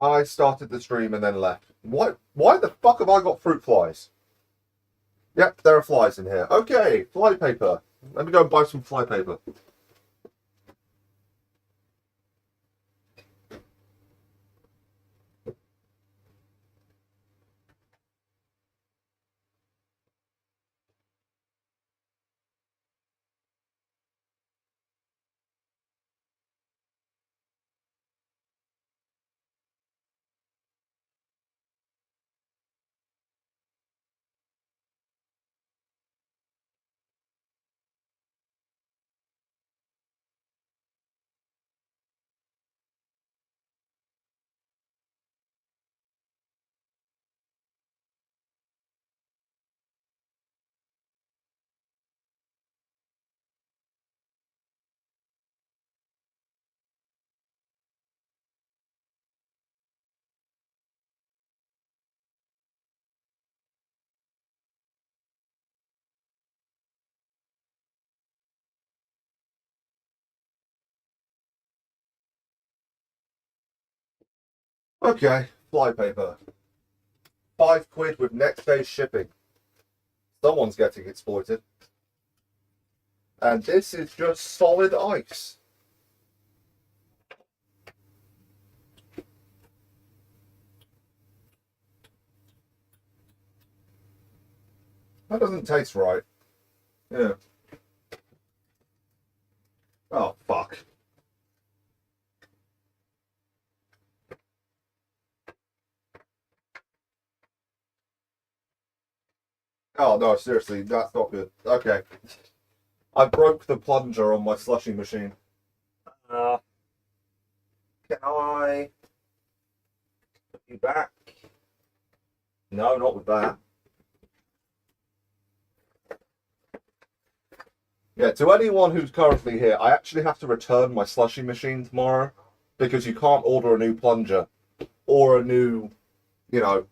I started the stream and then left. Why the fuck have I got fruit flies? Yep, there are flies in here. Okay, fly paper. Let me go and buy some fly paper. Okay, fly paper. £5 with next day shipping. Someone's getting exploited. And this is just solid ice. That doesn't taste right. Yeah. Oh, fuck. Oh, no, seriously, that's not good. Okay. I broke the plunger on my slushy machine. Uh, can I put you back? No, not with that. Yeah, to anyone who's currently here, I actually have to return my slushy machine tomorrow because you can't order a new plunger or a new, you know,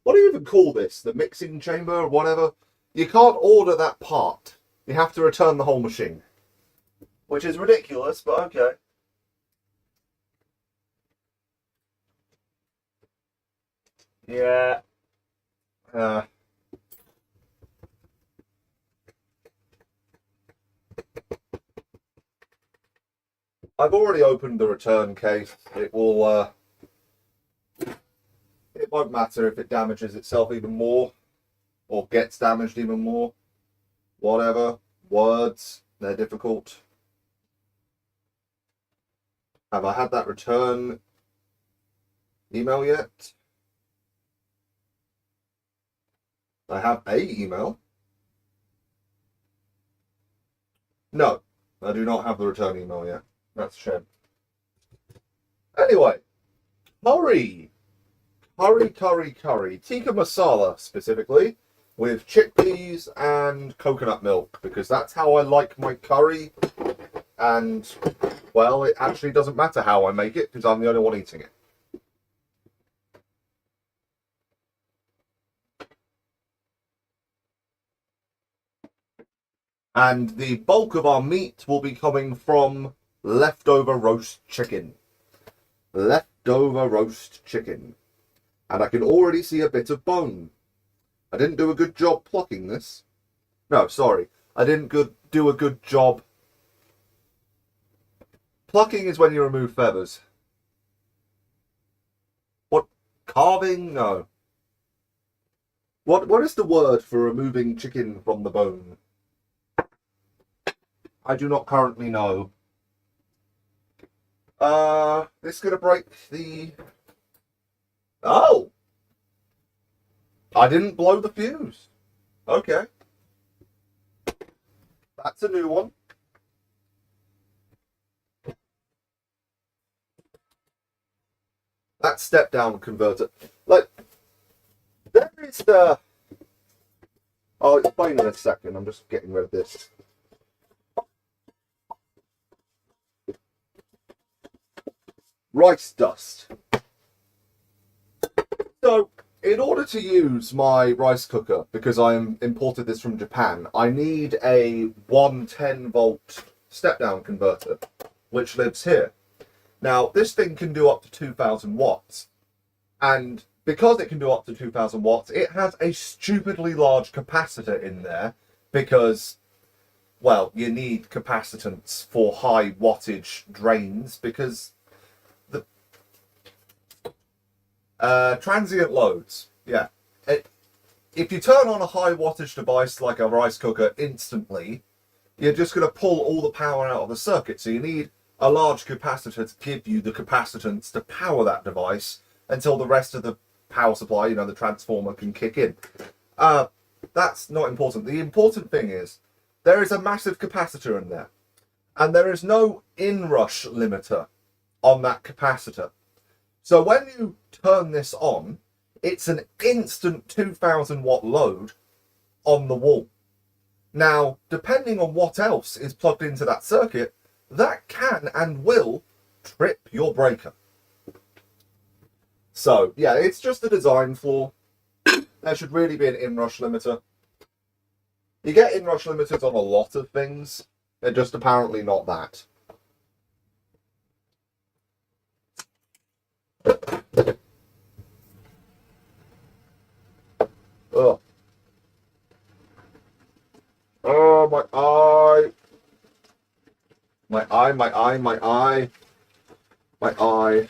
what do you even call this? The mixing chamber or whatever? You can't order that part. You have to return the whole machine. Which is ridiculous, but okay. Yeah. Uh, I've already opened the return case. It will, it won't matter if it damages itself even more or gets damaged even more. Whatever. Words, they're difficult. Have I had that return email yet? I have a email. No, I do not have the return email yet. That's a shame. Anyway, curry. Curry. Tikka masala, specifically, with chickpeas and coconut milk, because that's how I like my curry. And, well, it actually doesn't matter how I make it, because I'm the only one eating it. And the bulk of our meat will be coming from leftover roast chicken. Leftover roast chicken. And I can already see a bit of bone. I didn't do a good job plucking this. No, sorry. I didn't do a good job. Plucking is when you remove feathers. What? Carving? No. What is the word for removing chicken from the bone? I do not currently know. This is gonna break the... Oh! I didn't blow the fuse. Okay. That's a new one. That step down converter. Like, there is the... I'll explain in a second. I'm just getting rid of this. Rice dust. So, in order to use my rice cooker, because I imported this from Japan, I need a 110 volt step down converter, which lives here. Now, this thing can do up to 2000 watts. And because it can do up to 2000 watts, it has a stupidly large capacitor in there because, well, you need capacitance for high wattage drains because the transient loads, yeah. If you turn on a high wattage device like a rice cooker instantly, you're just going to pull all the power out of the circuit. So you need a large capacitor to give you the capacitance to power that device until the rest of the power supply, the transformer, can kick in. That's not important. The important thing is there is a massive capacitor in there, and there is no inrush limiter on that capacitor. So when you turn this on, it's an instant 2000 watt load on the wall. Now, depending on what else is plugged into that circuit, that can and will trip your breaker. So, yeah, it's just a design flaw. There should really be an inrush limiter. You get inrush limiters on a lot of things. They're just apparently not that. Ugh. Oh, my eye. My eye, my eye, my eye. My eye.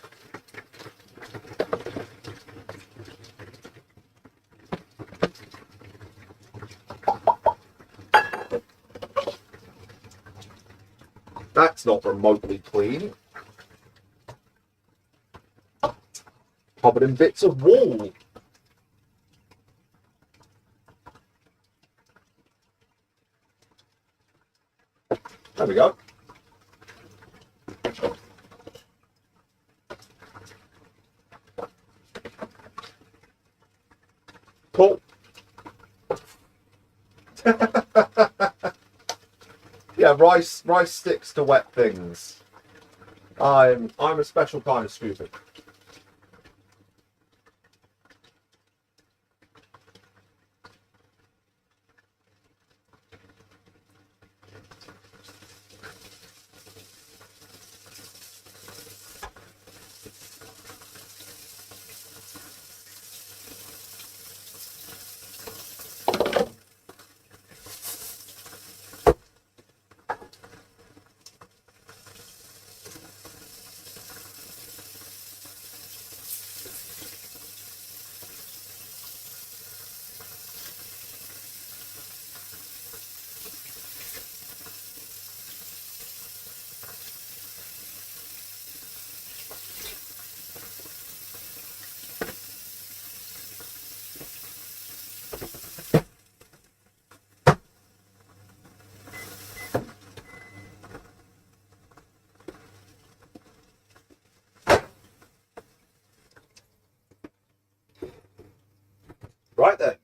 That's not remotely clean. Covered in bits of wall. There we go. Cool. Yeah, rice sticks to wet things. I'm a special kind of stupid. Right then,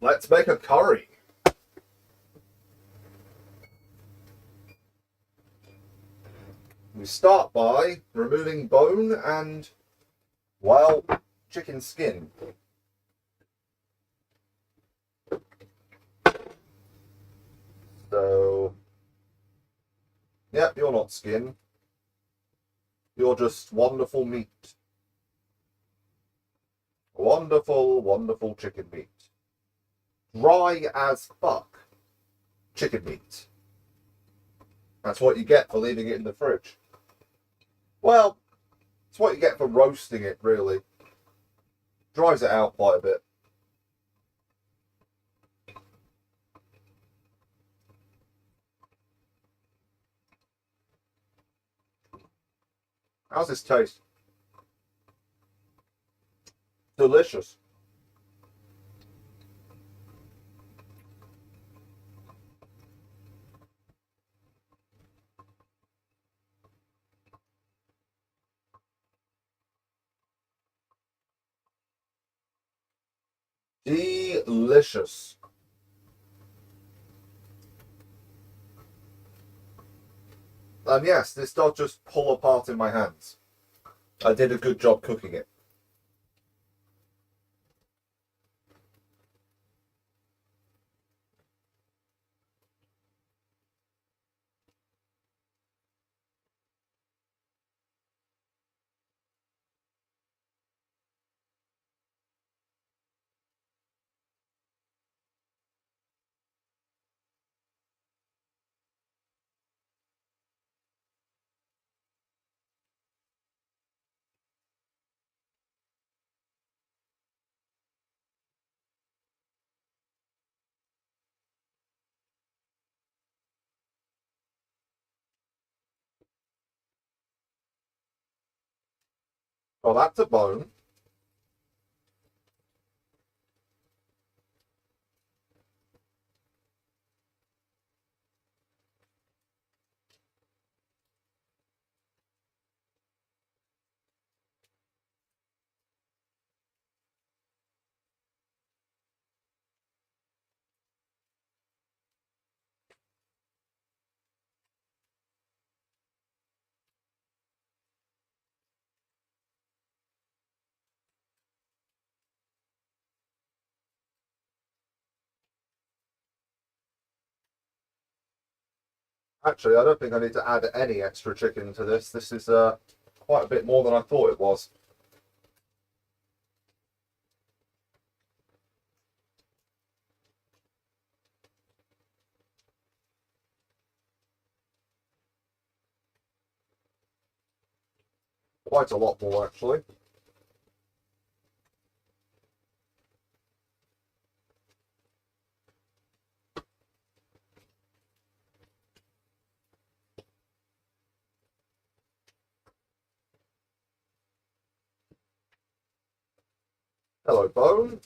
let's make a curry. We start by removing bone and, well, chicken skin. So, yep, you're not skin. You're just wonderful meat. Wonderful, wonderful chicken meat. Dry as fuck chicken meat. That's what you get for leaving it in the fridge. Well, it's what you get for roasting it, really. Dries it out quite a bit. How's this taste? Delicious. Delicious. And yes, this does just pull apart in my hands. I did a good job cooking it. Well, that's a bone. Actually, I don't think I need to add any extra chicken to this. This is quite a bit more than I thought it was. Quite a lot more, actually. Hello, bone.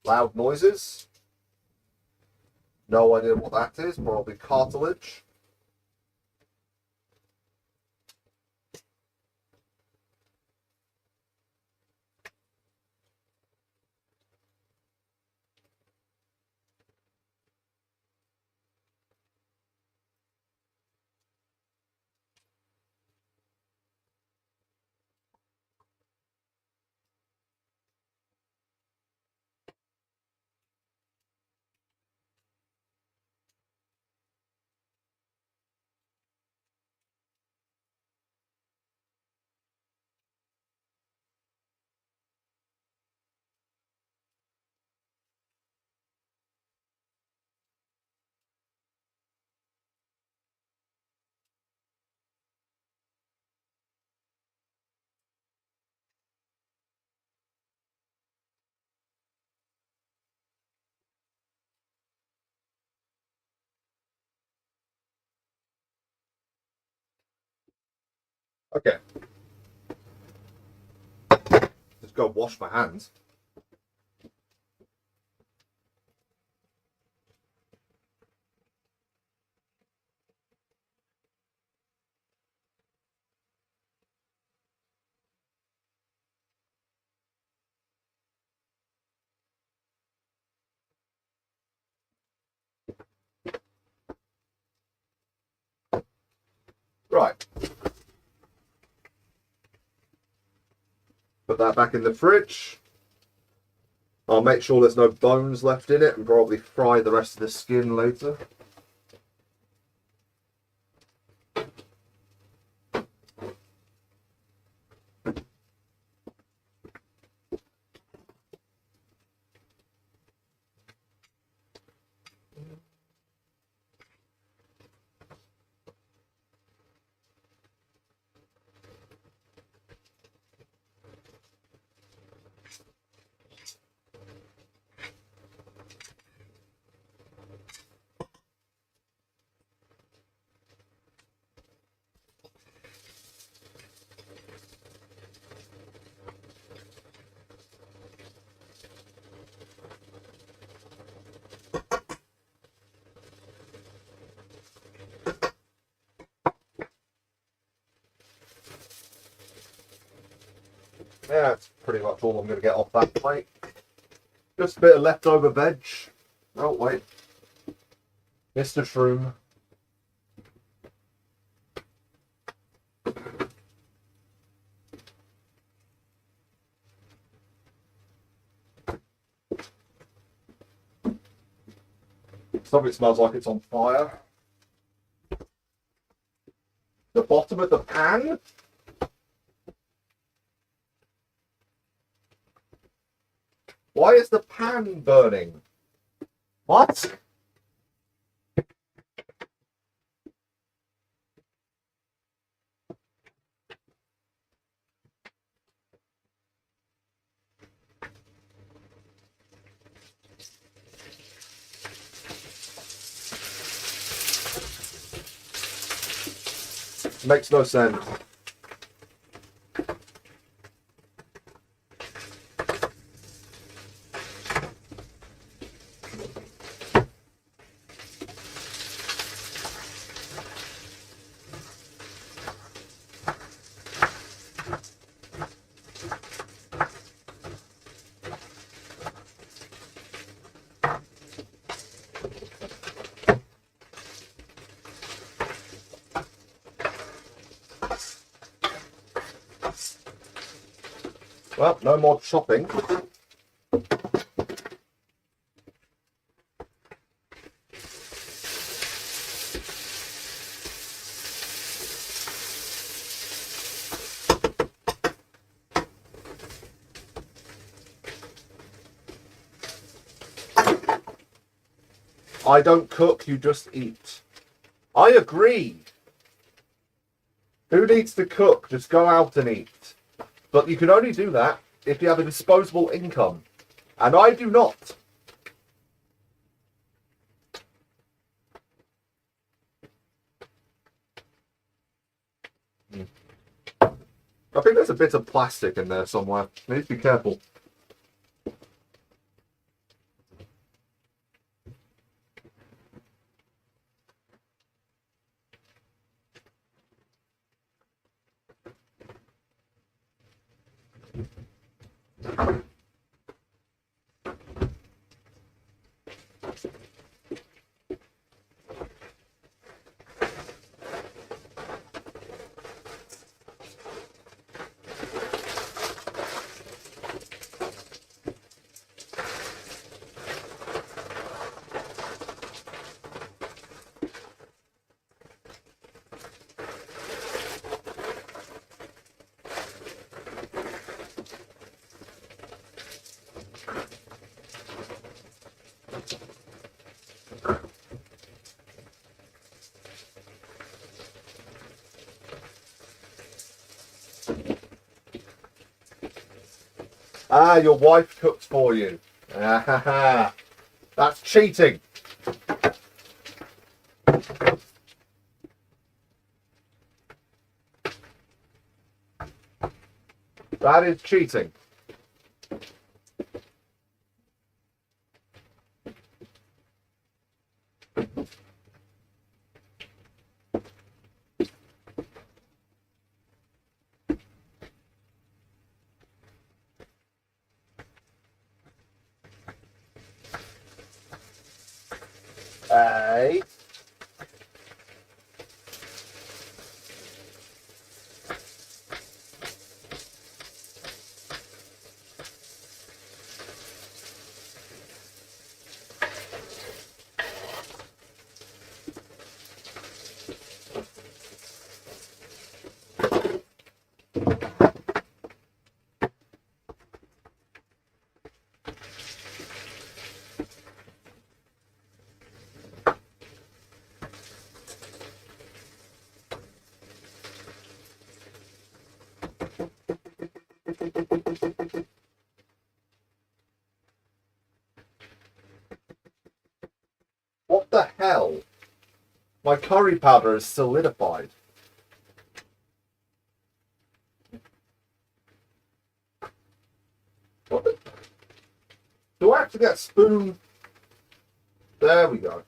Loud noises. No idea what that is. Probably cartilage. Okay. Just go wash my hands. Right. Put that back in the fridge. I'll make sure there's no bones left in it and probably fry the rest of the skin later. Yeah, that's pretty much all I'm going to get off that plate. Just a bit of leftover veg. Oh, wait. Mr. Shroom. Something smells like it's on fire. The bottom of the pan? Why is the pan burning? What? makes no sense. Well, no more chopping. I don't cook, you just eat. I agree. Who needs to cook? Just go out and eat. But you can only do that if you have a disposable income. And I do not. I think there's a bit of plastic in there somewhere. I need to be careful. Ah, your wife cooks for you. Ah, that's cheating. That is cheating. Hey. What the hell? My curry powder is solidified. What the? Do I have to get a spoon? There we go.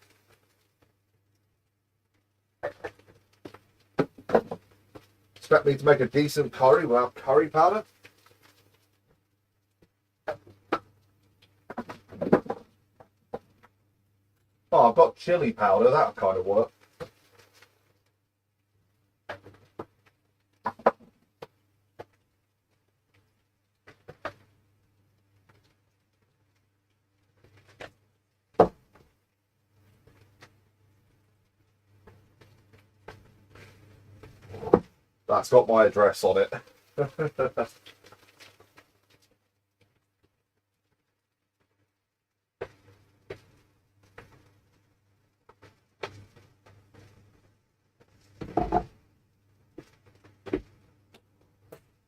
Expect me to make a decent curry without curry powder? Oh, I've got chili powder. That'll kind of work. That's got my address on it.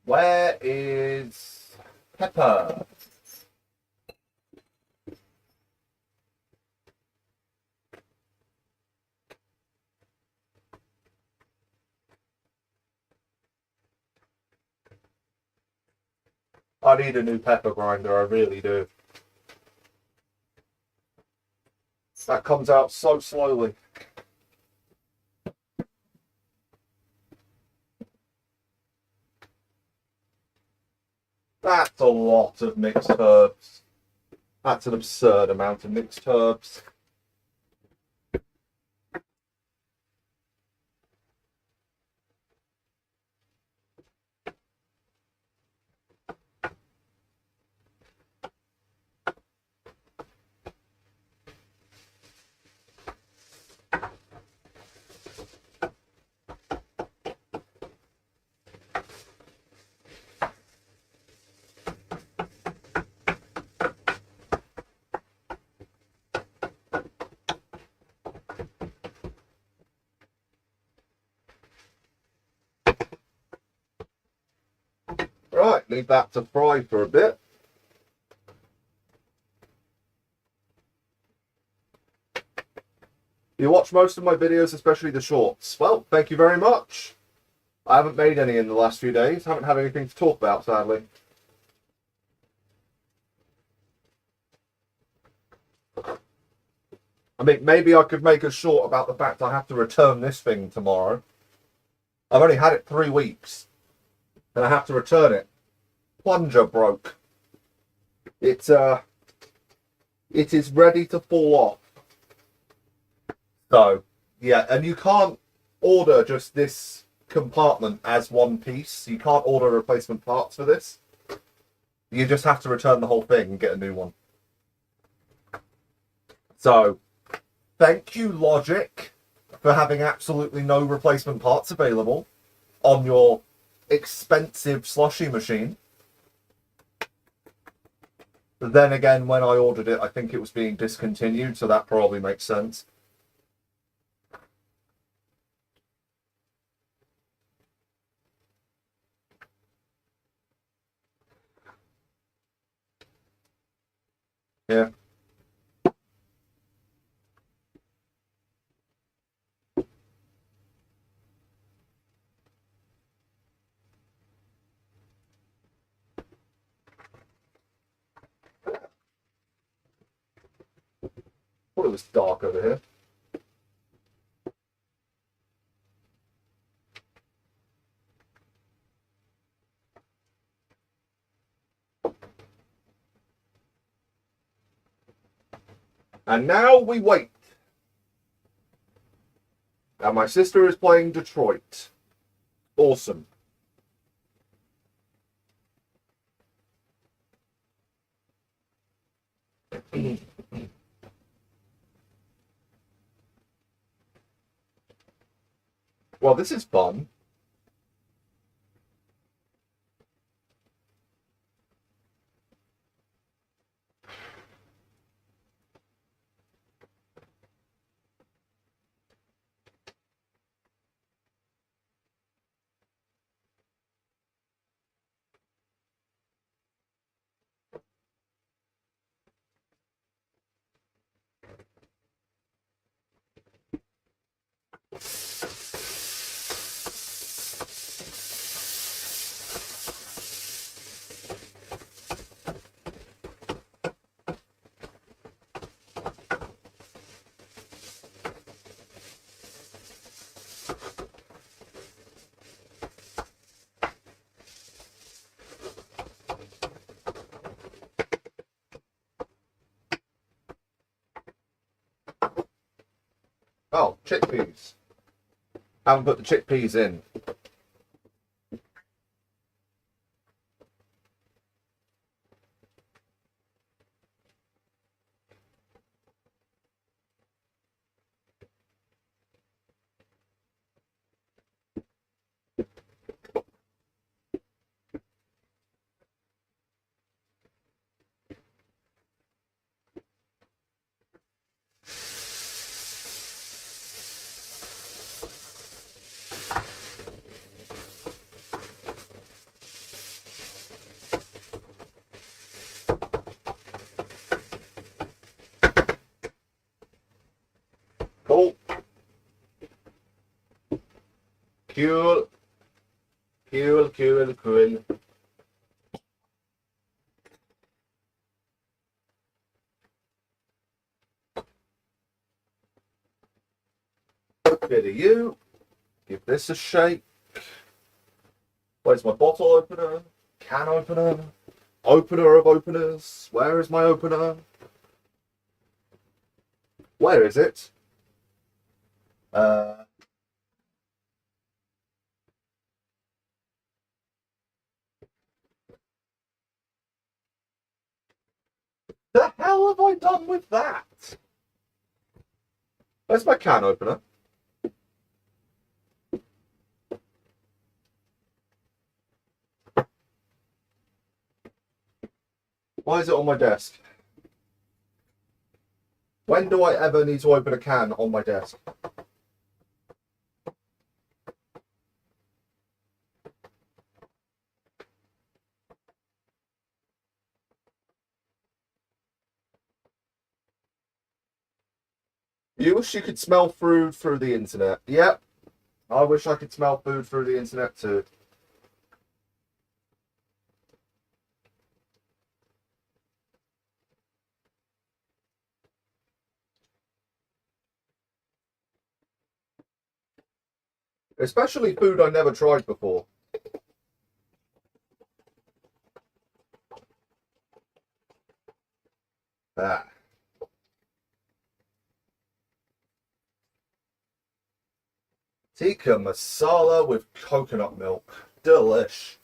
Where is Pepper? I need a new pepper grinder, I really do. That comes out so slowly. That's a lot of mixed herbs. That's an absurd amount of mixed herbs. Right, leave that to fry for a bit. You watch most of my videos, especially the shorts. Well, thank you very much. I haven't made any in the last few days. Haven't had anything to talk about, sadly. I mean, maybe I could make a short about the fact I have to return this thing tomorrow. I've only had it 3 weeks, and I have to return it. Plunger broke. It is ready to fall off. So, yeah, and you can't order just this compartment as one piece. You can't order replacement parts for this. You just have to return the whole thing and get a new one. So, thank you, Logic, for having absolutely no replacement parts available on your expensive slushy machine. But then again, when I ordered it, I think it was being discontinued, so that probably makes sense. Yeah. Thought it was dark over here. And now we wait. And my sister is playing Detroit. Awesome. Well, this is fun. Oh, chickpeas. Haven't put the chickpeas in. Cool. Cool. Cool, cool, cool. bit of you. Give this a shake. Where's my bottle opener? Can opener? Opener of openers. Where is my opener? Where is it? The hell have I done with that? Where's my can opener? Why is it on my desk? When do I ever need to open a can on my desk? You wish you could smell food through the internet. Yep. I wish I could smell food through the internet too. Especially food I never tried before. Ah. Tikka masala with coconut milk. Delish.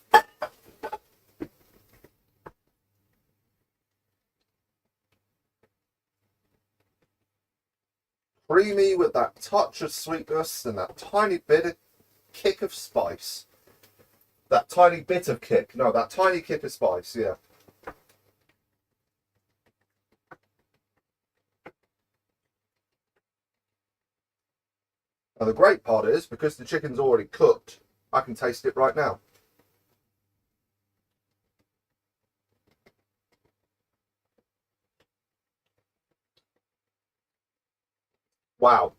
Creamy with that touch of sweetness and that tiny bit of kick of spice. That tiny bit of kick. No, that tiny kick of spice, yeah. And the great part is, because the chicken's already cooked, I can taste it right now. Wow.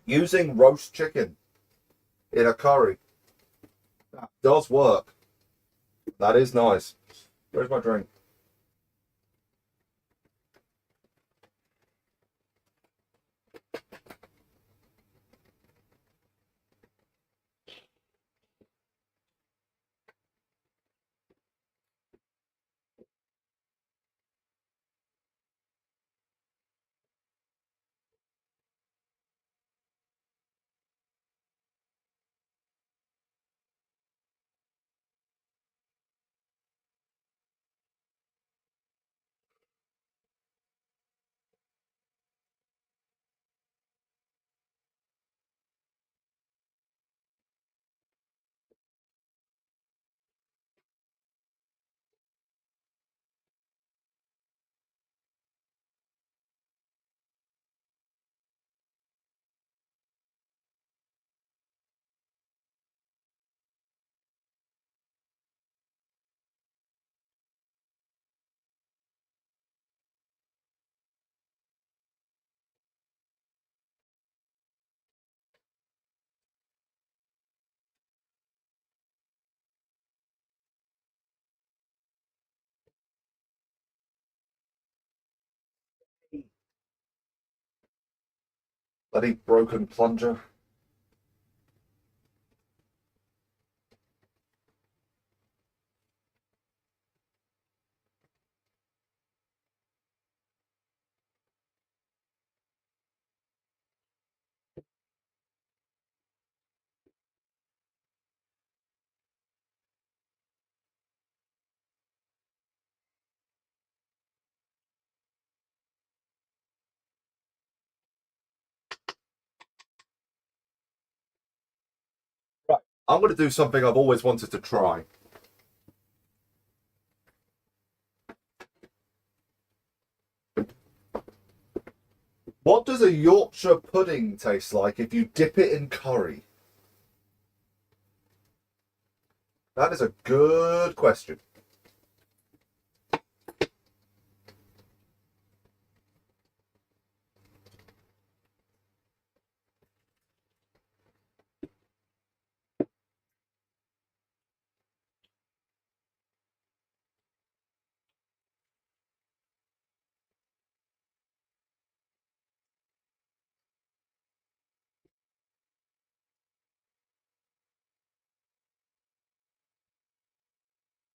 Using roast chicken in a curry. That does work. That is nice. Where's my drink? Bloody broken plunger. Right. I'm going to do something I've always wanted to try. What does a Yorkshire pudding taste like if you dip it in curry? That is a good question.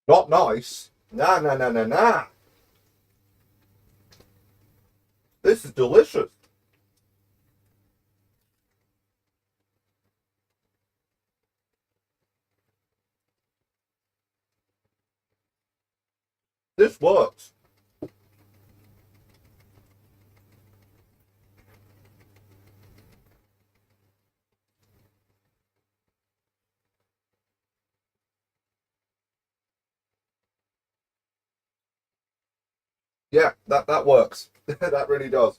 Not nice. Nah, nah, nah, nah, nah. This is delicious. This works. Yeah, that works. That really does.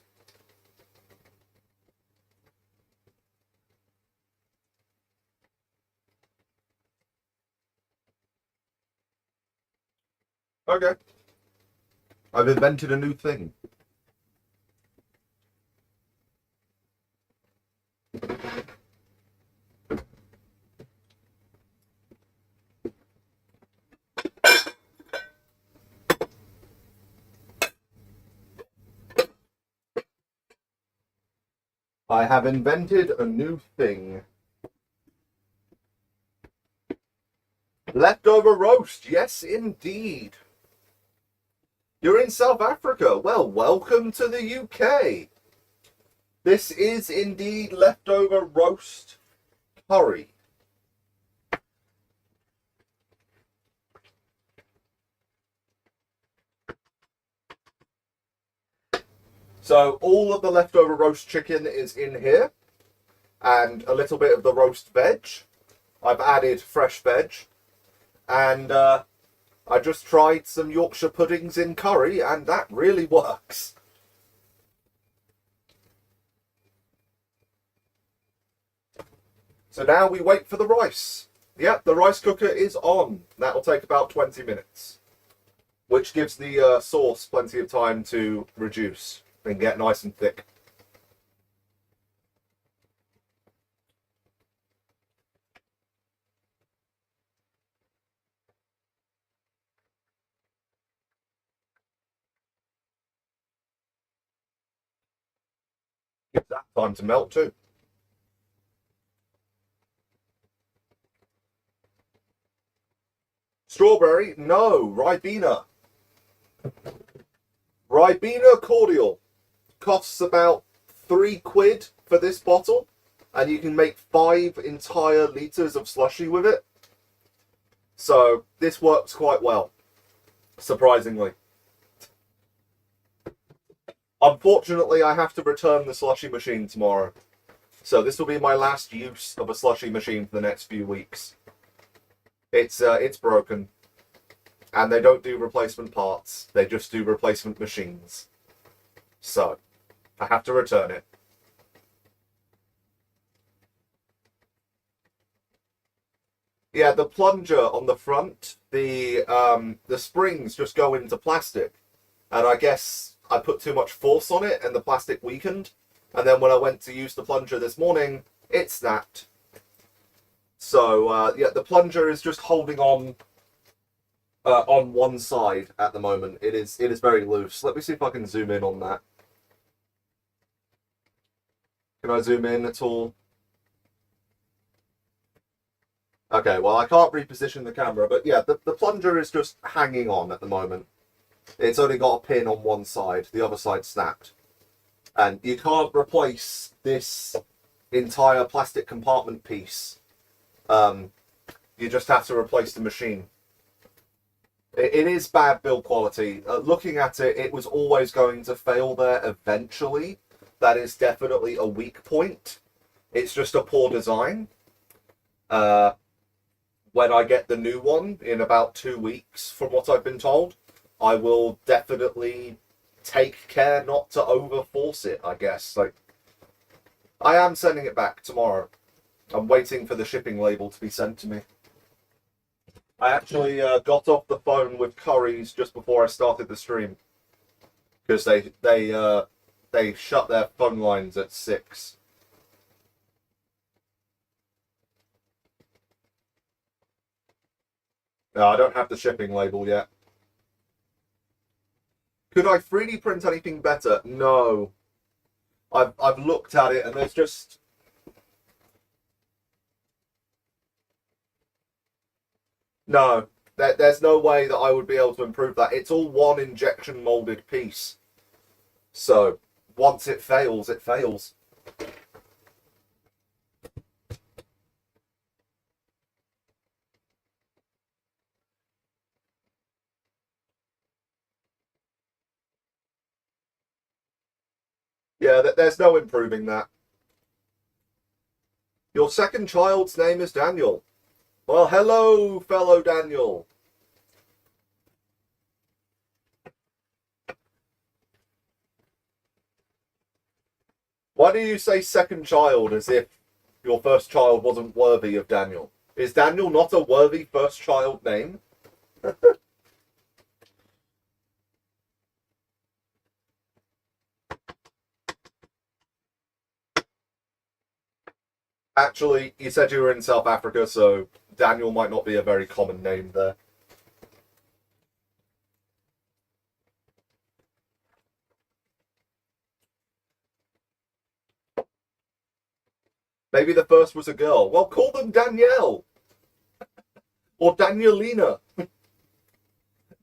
Okay. I've invented a new thing. I have invented a new thing. Leftover roast. Yes, indeed. You're in South Africa. Well, welcome to the UK. This is indeed leftover roast curry. So all of the leftover roast chicken is in here, and a little bit of the roast veg. I've added fresh veg, and I just tried some Yorkshire puddings in curry, and that really works. So now we wait for the rice. Yep, the rice cooker is on. That'll take about 20 minutes, which gives the sauce plenty of time to reduce and get nice and thick. Gives that time to melt too. Strawberry? No, Ribena. Ribena cordial. Costs about £3 for this bottle, and you can make 5 entire litres of slushy with it. So this works quite well, surprisingly. Unfortunately, I have to return the slushy machine tomorrow. So this will be my last use of a slushy machine for the next few weeks. It's broken, and they don't do replacement parts. They just do replacement machines. So I have to return it. Yeah, the plunger on the front, the springs just go into plastic, and I guess I put too much force on it, and the plastic weakened. And then when I went to use the plunger this morning, it snapped. So yeah, the plunger is just holding on one side at the moment. It is very loose. Let me see if I can zoom in on that. Can I zoom in at all? Okay, well, I can't reposition the camera, but yeah, the plunger is just hanging on at the moment. It's only got a pin on one side, the other side snapped. And you can't replace this entire plastic compartment piece. You just have to replace the machine. It is bad build quality. Looking at it, it was always going to fail there eventually. That is definitely a weak point. It's just a poor design. When I get the new one in about 2 weeks, from what I've been told, I will definitely take care not to overforce it, I guess. Like, I am sending it back tomorrow. I'm waiting for the shipping label to be sent to me. I actually got off the phone with Curry's just before I started the stream because they shut their phone lines at 6. No, I don't have the shipping label yet. Could I 3D print anything better? No. I've looked at it and there's just no. There's no way that I would be able to improve that. It's all one injection molded piece. So once it fails, it fails. Yeah, there's no improving that. Your second child's name is Daniel. Well, hello, fellow Daniel. Why do you say second child as if your first child wasn't worthy of Daniel? Is Daniel not a worthy first child name? Actually, you said you were in South Africa, so Daniel might not be a very common name there. Maybe the first was a girl. Well, call them Danielle. Or Danielina.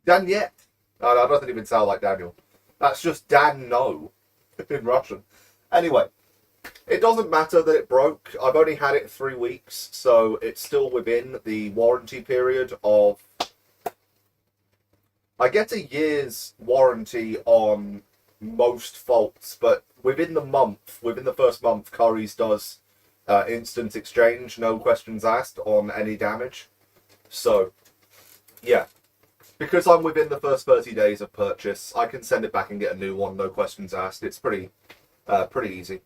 Daniette. Oh, no, that doesn't even sound like Daniel. That's just Dan No in Russian. Anyway, it doesn't matter that it broke. I've only had it 3 weeks, so it's still within the warranty period of... I get a year's warranty on most faults, but within the first month, Currys does instant exchange, no questions asked on any damage. So, yeah. Because I'm within the first 30 days of purchase, I can send it back and get a new one, no questions asked. It's pretty easy.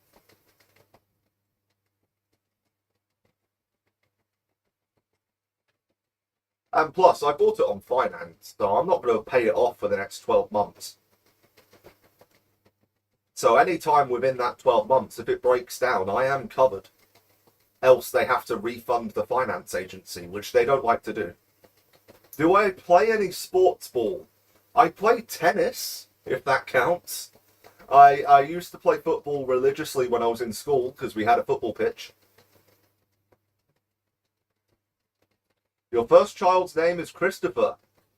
And plus, I bought it on finance, so I'm not going to pay it off for the next 12 months. So any time within that 12 months, if it breaks down, I am covered. Else they have to refund the finance agency, which they don't like to do. Do I play any sports ball? I play tennis, if that counts. I used to play football religiously when I was in school, because we had a football pitch. Your first child's name is Christopher.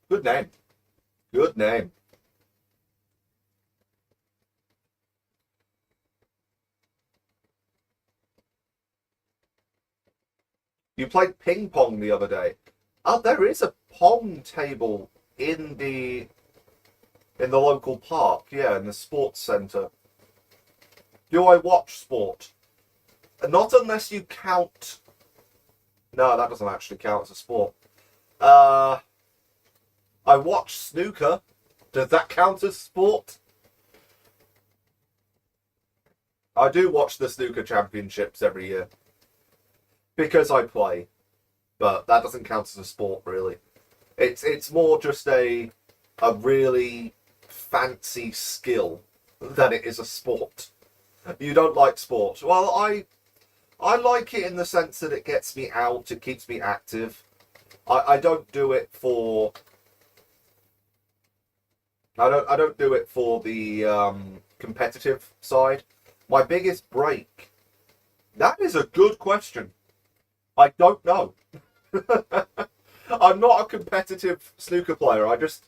Good name. Good name. You played ping pong the other day. Oh, there is a pong table in the local park. Yeah, in the sports centre. Do I watch sport? Not unless you count... No, that doesn't actually count as a sport. I watch snooker. Does that count as sport? I do watch the snooker championships every year. Because I play. But that doesn't count as a sport, really. It's more just a really fancy skill than it is a sport. You don't like sport. Well, I like it in the sense that it gets me out, it keeps me active. I don't do it for... I don't do it for the competitive side. My biggest break? That is a good question. I don't know. I'm not a competitive snooker player. I just...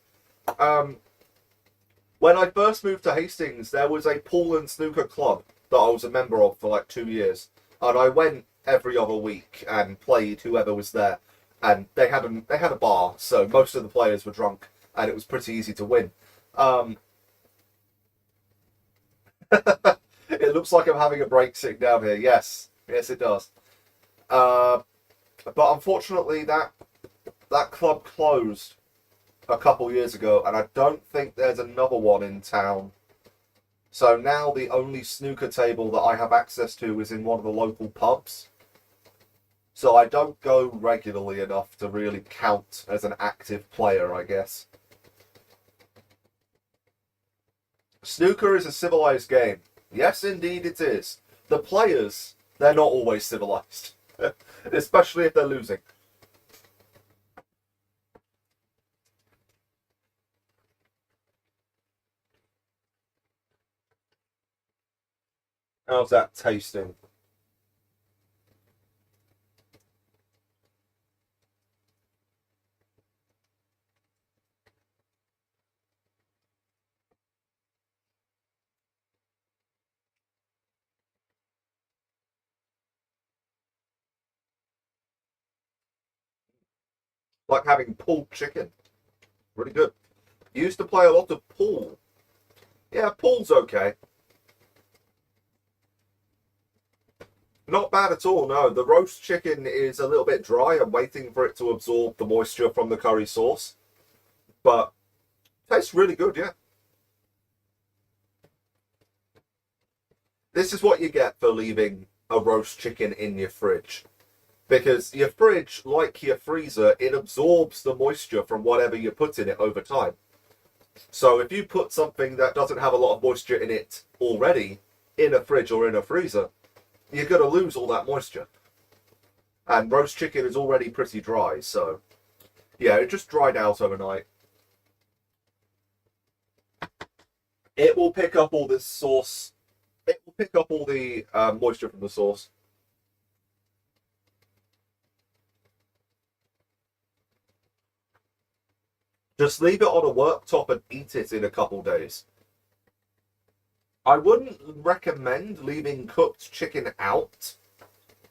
when I first moved to Hastings, there was a pool and snooker club that I was a member of for like 2 years. And I went every other week and played whoever was there. And they had a bar, so most of the players were drunk, and it was pretty easy to win. It looks like I'm having a break sitting down here. Yes, it does. But unfortunately, that club closed a couple years ago, and I don't think there's another one in town. So now the only snooker table that I have access to is in one of the local pubs. So I don't go regularly enough to really count as an active player, I guess. Snooker is a civilized game. Yes, indeed it is. The players, they're not always civilized. Especially if they're losing. How's that tasting? Like having pulled chicken. Really good. Used to play a lot of pool. Yeah, pool's okay. Not bad at all, no. The roast chicken is a little bit dry. I'm waiting for it to absorb the moisture from the curry sauce. But tastes really good, yeah. This is what you get for leaving a roast chicken in your fridge. Because your fridge, like your freezer, it absorbs the moisture from whatever you put in it over time. So if you put something that doesn't have a lot of moisture in it already in a fridge or in a freezer, you're going to lose all that moisture. And roast chicken is already pretty dry, so yeah, it just dried out overnight. It will pick up all this sauce. It will pick up all the moisture from the sauce. Just leave it on a worktop and eat it in a couple days. I wouldn't recommend leaving cooked chicken out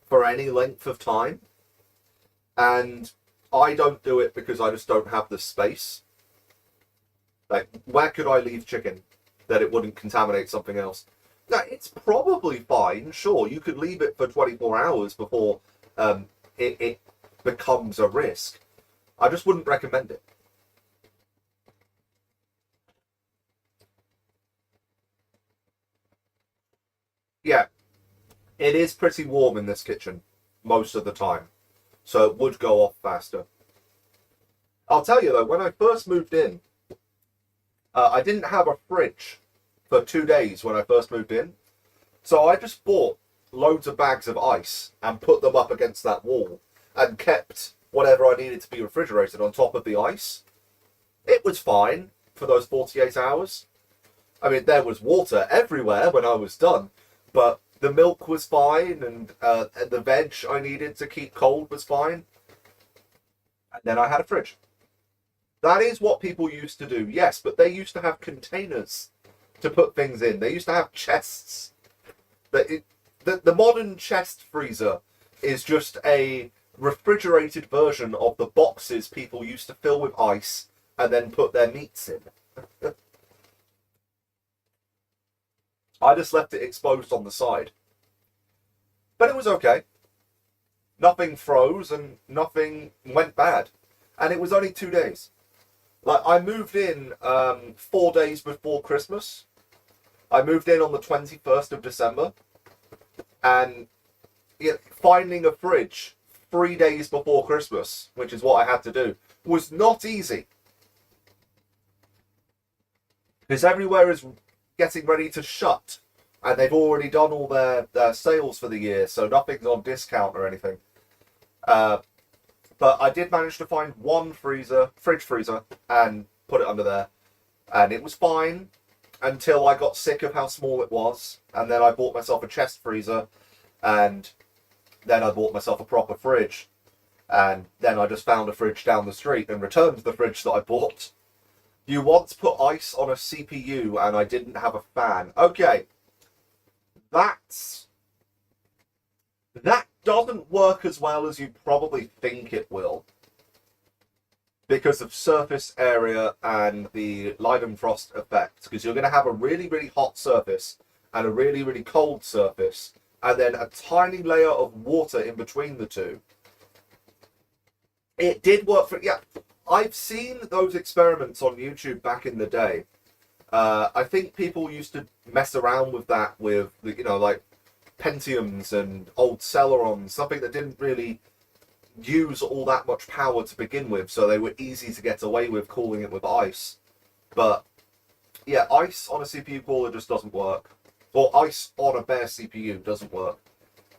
for any length of time. And I don't do it because I just don't have the space. Like, where could I leave chicken that it wouldn't contaminate something else? Now, it's probably fine, sure. You could leave it for 24 hours before it becomes a risk. I just wouldn't recommend it. Yeah, it is pretty warm in this kitchen most of the time, so it would go off faster. I'll tell you though, when I first moved in, I didn't have a fridge for 2 days when I first moved in, so I just bought loads of bags of ice and put them up against that wall and kept whatever I needed to be refrigerated on top of the ice. It was fine for those 48 hours. I mean, there was water everywhere when I was done, but the milk was fine, and the veg I needed to keep cold was fine. And then I had a fridge. That is what people used to do, yes, but they used to have containers to put things in. They used to have chests. The modern chest freezer is just a refrigerated version of the boxes people used to fill with ice and then put their meats in. I just left it exposed on the side. But it was okay. Nothing froze and nothing went bad. And it was only 2 days. Like, I moved in 4 days before Christmas. I moved in on the 21st of December. And finding a fridge 3 days before Christmas, which is what I had to do, was not easy. Because everywhere is getting ready to shut, and they've already done all their sales for the year, so nothing's on discount or anything. But I did manage to find one fridge freezer, and put it under there, and it was fine until I got sick of how small it was, and then I bought myself a chest freezer, and then I bought myself a proper fridge, and then I just found a fridge down the street and returned the fridge that I bought. You once put ice on a CPU and I didn't have a fan. Okay. That doesn't work as well as you probably think it will. Because of surface area and the Leidenfrost effect. Because you're going to have a really, really hot surface and a really, really cold surface. And then a tiny layer of water in between the two. It did work for... Yeah. I've seen those experiments on YouTube back in the day. I think people used to mess around with that with, like Pentiums and old Celerons, something that didn't really use all that much power to begin with, so they were easy to get away with cooling it with ice. But, yeah, ice on a CPU cooler just doesn't work. Or ice on a bare CPU doesn't work.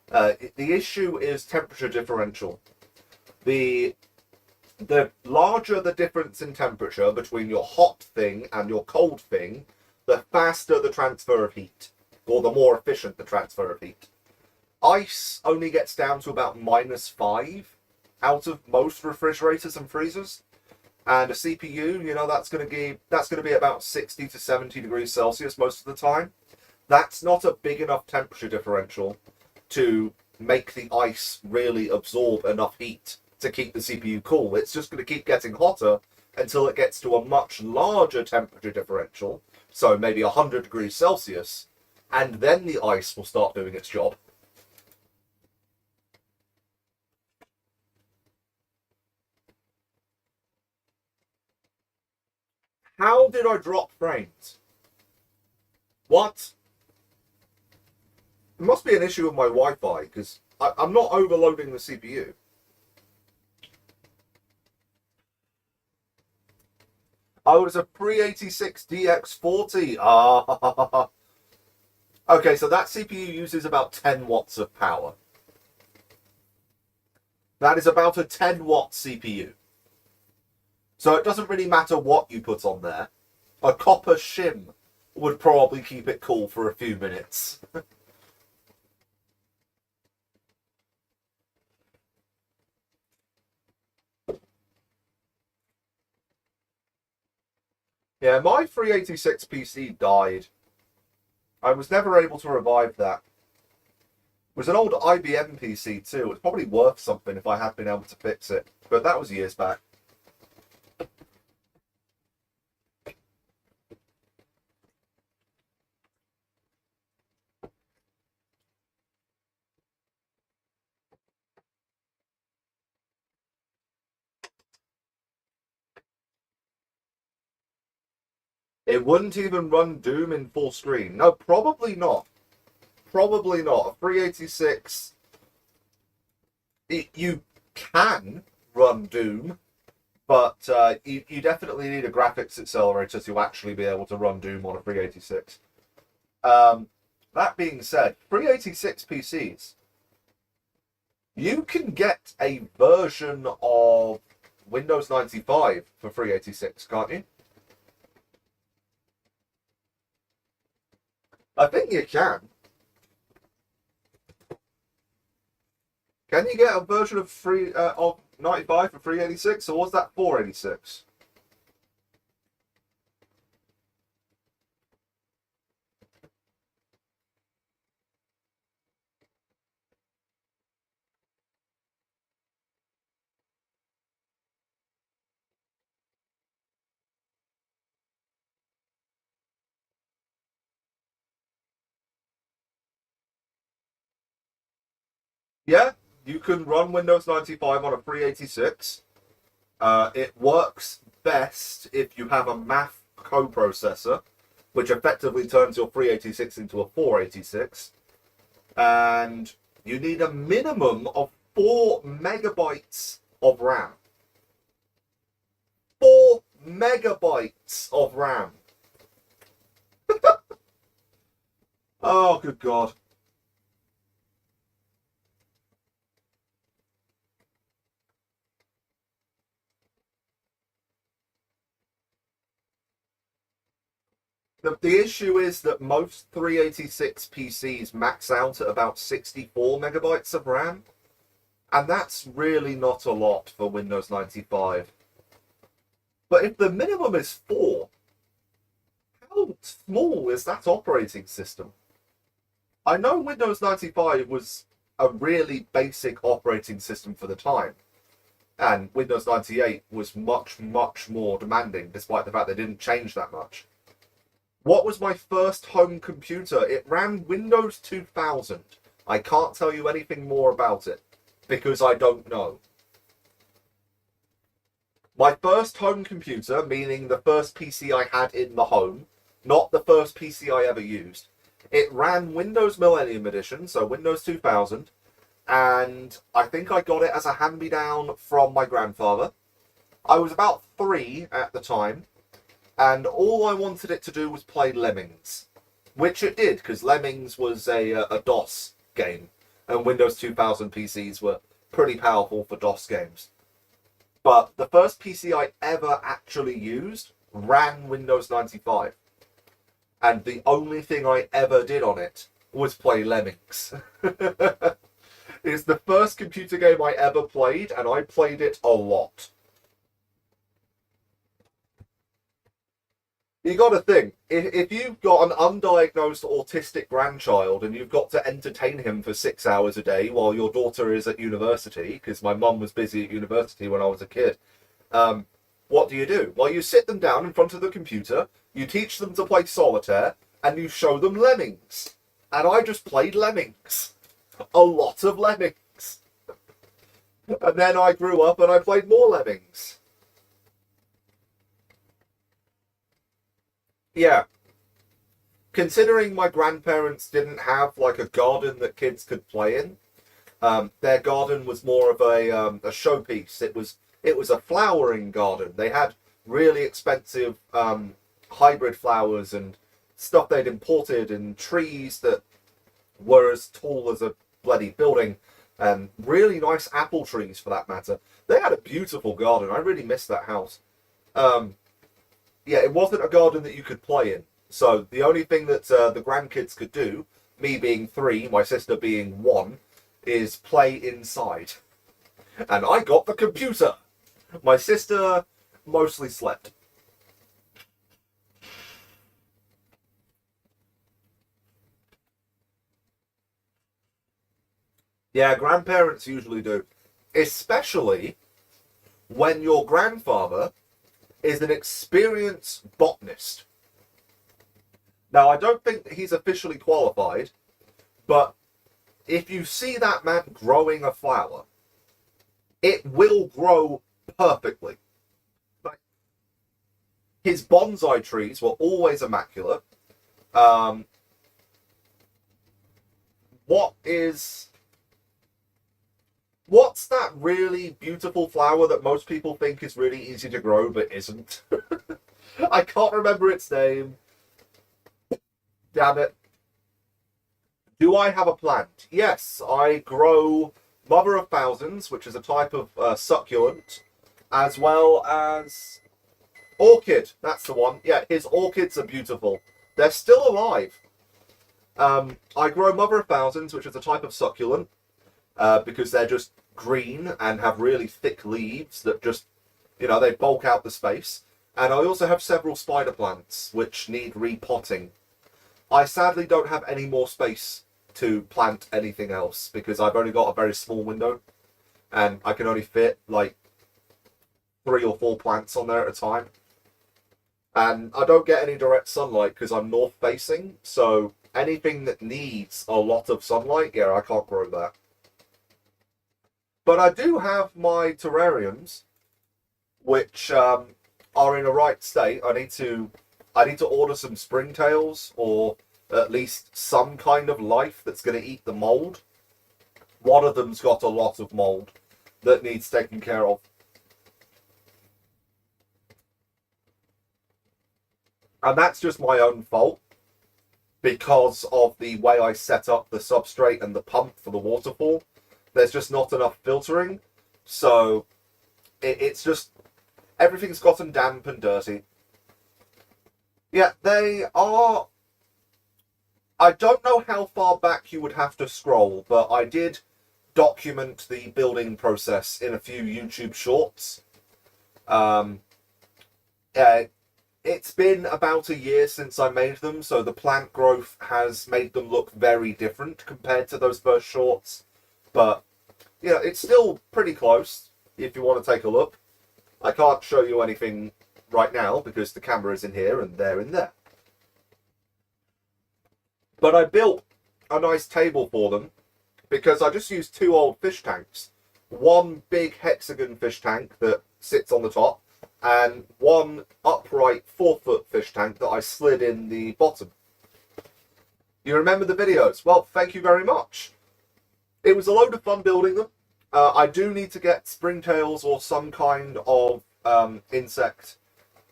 The issue is temperature differential. The larger the difference in temperature between your hot thing and your cold thing, the faster the transfer of heat, or the more efficient the transfer of heat. Ice only gets down to about -5 out of most refrigerators and freezers, and a CPU, that's going to be about 60 to 70 degrees Celsius most of the time. That's not a big enough temperature differential to make the ice really absorb enough heat to keep the CPU cool. It's just going to keep getting hotter until it gets to a much larger temperature differential, so maybe 100 degrees Celsius, and then the ice will start doing its job. How did I drop frames? What? It must be an issue with my Wi-Fi, because I'm not overloading the CPU. Oh, it's a 386 DX40. Ah. Okay, so that CPU uses about 10 watts of power. That is about a 10-watt CPU. So it doesn't really matter what you put on there. A copper shim would probably keep it cool for a few minutes. Yeah, my 386 PC died. I was never able to revive that. It was an old IBM PC too. It's probably worth something if I had been able to fix it. But that was years back. It wouldn't even run Doom in full screen. No, probably not. Probably not. A 386... You can run Doom, but you definitely need a graphics accelerator to actually be able to run Doom on a 386. That being said, 386 PCs, you can get a version of Windows 95 for 386, can't you? I think you can. Can you get a version of of 95 for 386, or was that 486? Yeah, you can run Windows 95 on a 386. It works best if you have a math coprocessor, which effectively turns your 386 into a 486. And you need a minimum of 4 megabytes of RAM. 4 megabytes of RAM. Oh, good God. The issue is that most 386 PCs max out at about 64 megabytes of RAM, and that's really not a lot for Windows 95. But if the minimum is 4, how small is that operating system? I know Windows 95 was a really basic operating system for the time, and Windows 98 was much, much more demanding, despite the fact they didn't change that much. What was my first home computer? It ran Windows 2000. I can't tell you anything more about it, because I don't know. My first home computer, meaning the first PC I had in the home, not the first PC I ever used, it ran Windows Millennium Edition, so Windows 2000, and I think I got it as a hand-me-down from my grandfather. I was about 3 at the time, and all I wanted it to do was play Lemmings, which it did, because Lemmings was a DOS game, and Windows 2000 PCs were pretty powerful for DOS games. But the first PC I ever actually used ran Windows 95, and the only thing I ever did on it was play Lemmings. It's the first computer game I ever played, and I played it a lot. You got to think, if you've got an undiagnosed autistic grandchild and you've got to entertain him for 6 hours a day while your daughter is at university, because my mum was busy at university when I was a kid, um, what do? Well, you sit them down in front of the computer, you teach them to play solitaire, and you show them Lemmings. And I just played Lemmings. A lot of Lemmings. And then I grew up and I played more Lemmings. Yeah. Considering my grandparents didn't have like a garden that kids could play in, their garden was more of a showpiece. It was a flowering garden. They had really expensive hybrid flowers and stuff they'd imported, and trees that were as tall as a bloody building, and really nice apple trees for that matter. They had a beautiful garden. I really miss that house. Um, yeah, it wasn't a garden that you could play in. So the only thing that the grandkids could do, me being 3, my sister being 1, is play inside. And I got the computer. My sister mostly slept. Yeah, grandparents usually do. Especially when your grandfather is an experienced botanist. Now, I don't think that he's officially qualified, but if you see that man growing a flower, it will grow perfectly. Like, his bonsai trees were always immaculate. Um, what is What's that really beautiful flower that most people think is really easy to grow but isn't? I can't remember its name. Damn it. Do I have a plant? Yes, I grow Mother of Thousands, which is a type of succulent, as well as orchid. That's the one. Yeah, his orchids are beautiful. They're still alive. I grow Mother of Thousands, which is a type of succulent, because they're just green and have really thick leaves that just, they bulk out the space. And I also have several spider plants, which need repotting. I sadly don't have any more space to plant anything else because I've only got a very small window and I can only fit like 3 or 4 plants on there at a time. And I don't get any direct sunlight because I'm north facing, so anything that needs a lot of sunlight, yeah, I can't grow that. But I do have my terrariums, which are in a right state. I need to order some springtails or at least some kind of life that's going to eat the mold. One of them's got a lot of mold that needs taken care of. And that's just my own fault because of the way I set up the substrate and the pump for the waterfall. There's just not enough filtering. So it's just, everything's gotten damp and dirty. Yeah, they are. I don't know how far back you would have to scroll, but I did document the building process in a few YouTube shorts. Um, uh, it's been about a year since I made them, so the plant growth has made them look very different compared to those first shorts. But, it's still pretty close if you want to take a look. I can't show you anything right now because the camera is in here and they're in there. But I built a nice table for them because I just used 2 old fish tanks. One big hexagon fish tank that sits on the top and one upright 4-foot fish tank that I slid in the bottom. You remember the videos? Well, thank you very much. It was a load of fun building them. I do need to get springtails or some kind of insect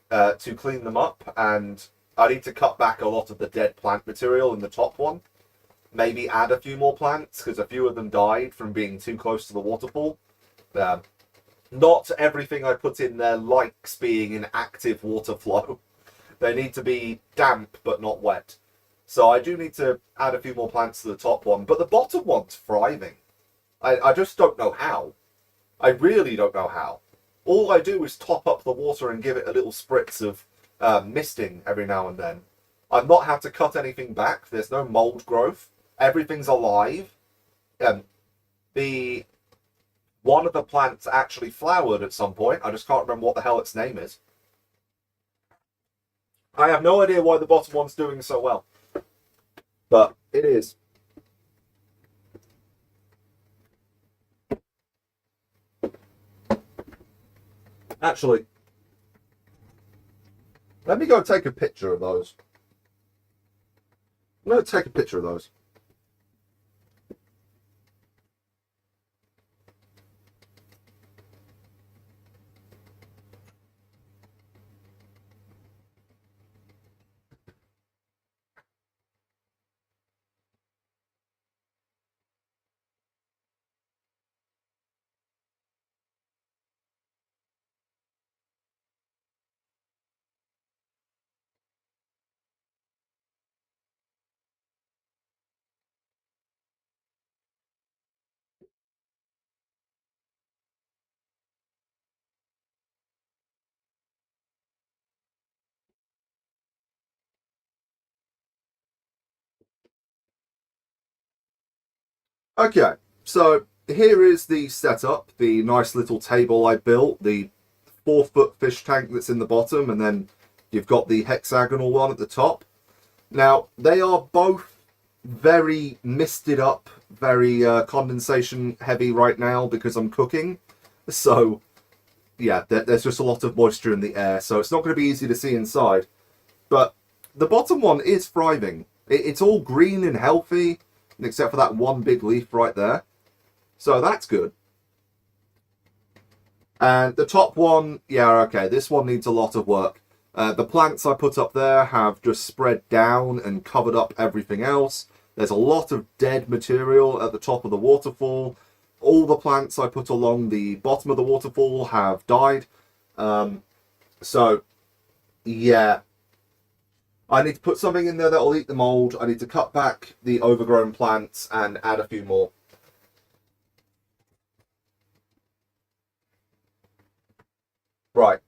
to clean them up, and I need to cut back a lot of the dead plant material in the top one. Maybe add a few more plants, because a few of them died from being too close to the waterfall. Not everything I put in there likes being in active water flow. They need to be damp, but not wet. So I do need to add a few more plants to the top one, but the bottom one's thriving. I just don't know how. I really don't know how. All I do is top up the water and give it a little spritz of misting every now and then. I've not had to cut anything back. There's no mold growth. Everything's alive. Um, the one of the plants actually flowered at some point. I just can't remember what the hell its name is. I have no idea why the bottom one's doing so well, but it is. Actually, let me go take a picture of those. I'm going to take a picture of those. Okay, so here is the setup, the nice little table I built, the 4 foot fish tank that's in the bottom, and then you've got the hexagonal one at the top. Now, they are both very misted up, very condensation heavy right now because I'm cooking. So, yeah, there's just a lot of moisture in the air, so it's not going to be easy to see inside. But the bottom one is thriving. It's all green and healthy, except for that one big leaf right there. So that's good. And the top one, yeah, okay, this one needs a lot of work. The plants I put up there have just spread down and covered up everything else. There's a lot of dead material at the top of the waterfall. All the plants I put along the bottom of the waterfall have died. So, yeah, I need to put something in there that'll eat the mold. I need to cut back the overgrown plants and add a few more. Right.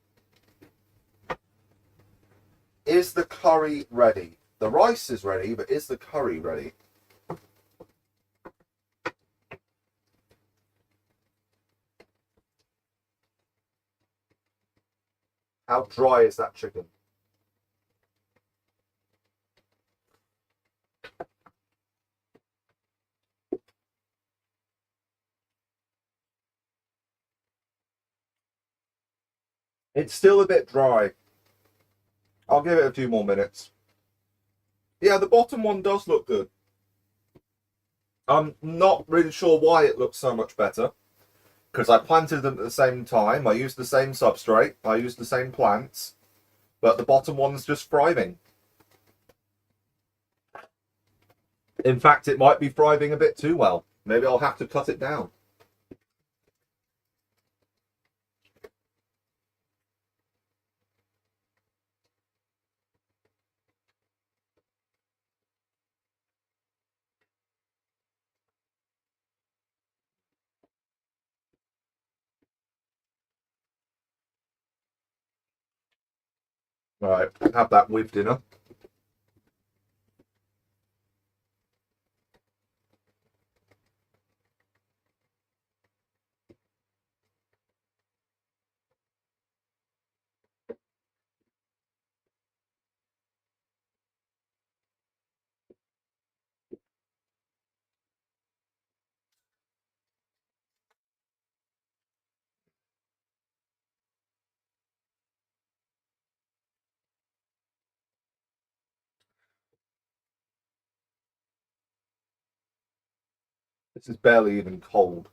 Is the curry ready? The rice is ready, but is the curry ready? How dry is that chicken? It's still a bit dry. I'll give it a few more minutes. Yeah, the bottom one does look good. I'm not really sure why it looks so much better. Because I planted them at the same time. I used the same substrate. I used the same plants. But the bottom one's just thriving. In fact, it might be thriving a bit too well. Maybe I'll have to cut it down. All right, have that with dinner. This is barely even cold.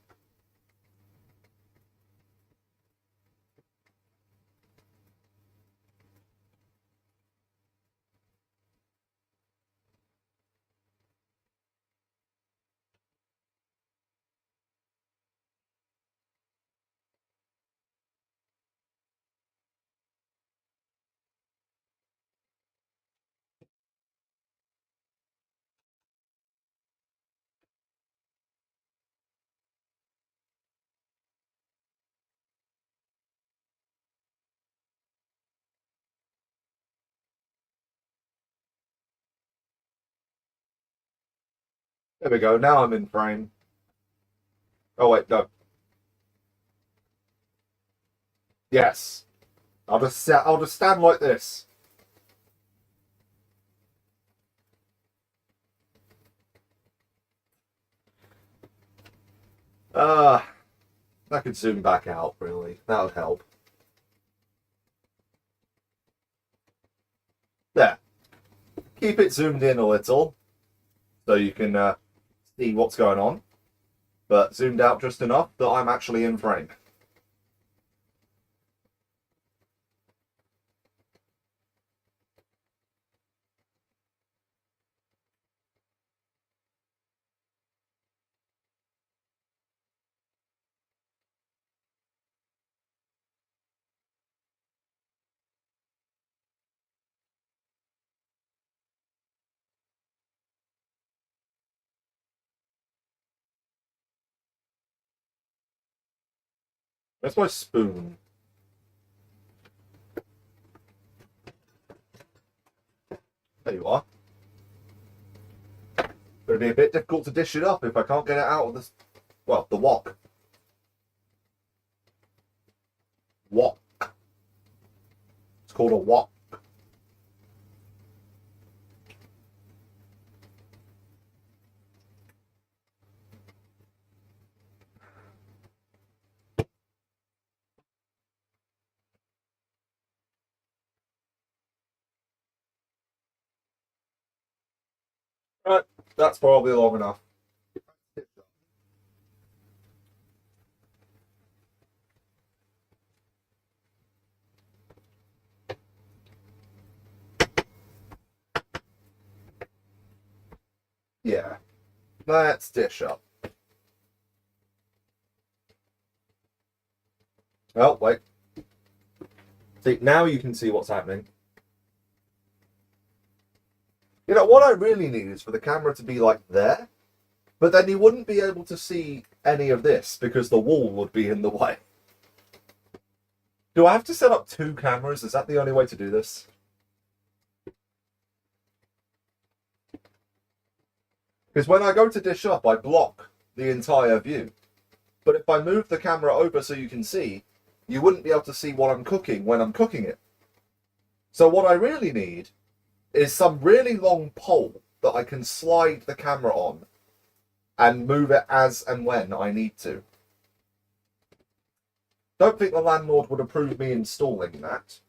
There we go. Now I'm in frame. Oh wait, no. Yes. I'll just stand like this. I could zoom back out, really. That would help. There. Keep it zoomed in a little so you can see what's going on, but zoomed out just enough that I'm actually in frame. Where's my spoon? There you are. It'll be a bit difficult to dish it up if I can't get it out of this. Well, the wok. Wok. It's called a wok. Right, that's probably long enough. Yeah, let's dish up. Oh, wait. See, now you can see what's happening. You know, what I really need is for the camera to be like there, but then you wouldn't be able to see any of this because the wall would be in the way. Do I have to set up two cameras? Is that the only way to do this? Because when I go to dish up, I block the entire view. But if I move the camera over so you can see, you wouldn't be able to see what I'm cooking when I'm cooking it. So what I really need is some really long pole that I can slide the camera on and move it as and when I need to. Don't think the landlord would approve me installing that.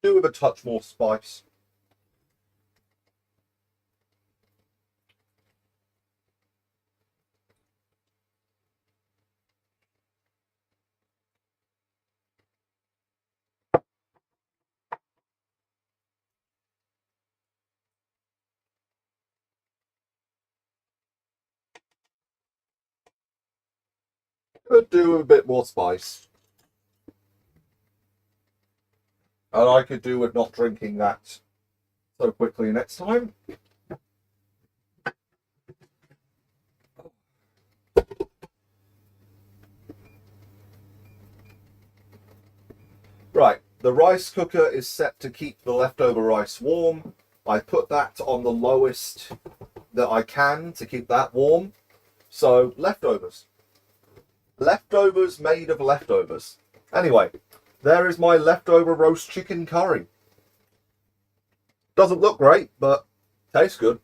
Do with a touch more spice. Could do with a bit more spice. And I could do with not drinking that so quickly next time. Right, the rice cooker is set to keep the leftover rice warm. I put that on the lowest that I can to keep that warm. So, leftovers. Leftovers made of leftovers. Anyway, there is my leftover roast chicken curry. Doesn't look great, but tastes good.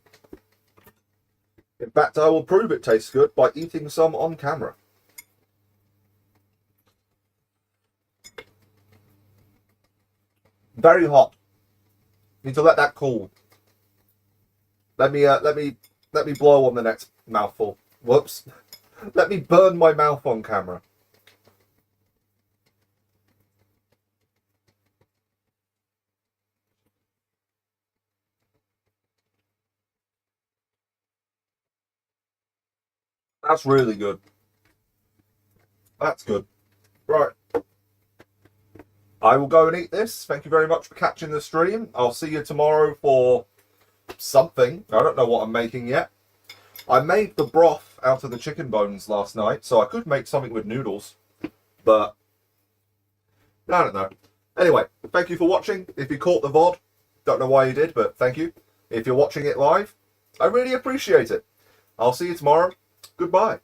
In fact, I will prove it tastes good by eating some on camera. Very hot. Need to let that cool. Let me blow on the next mouthful. Whoops. Let me burn my mouth on camera. That's really good. That's good. Right. I will go and eat this. Thank you very much for catching the stream. I'll see you tomorrow for something. I don't know what I'm making yet. I made the broth out of the chicken bones last night, so I could make something with noodles. But I don't know. Anyway, thank you for watching. If you caught the VOD, don't know why you did, but thank you. If you're watching it live, I really appreciate it. I'll see you tomorrow. Goodbye.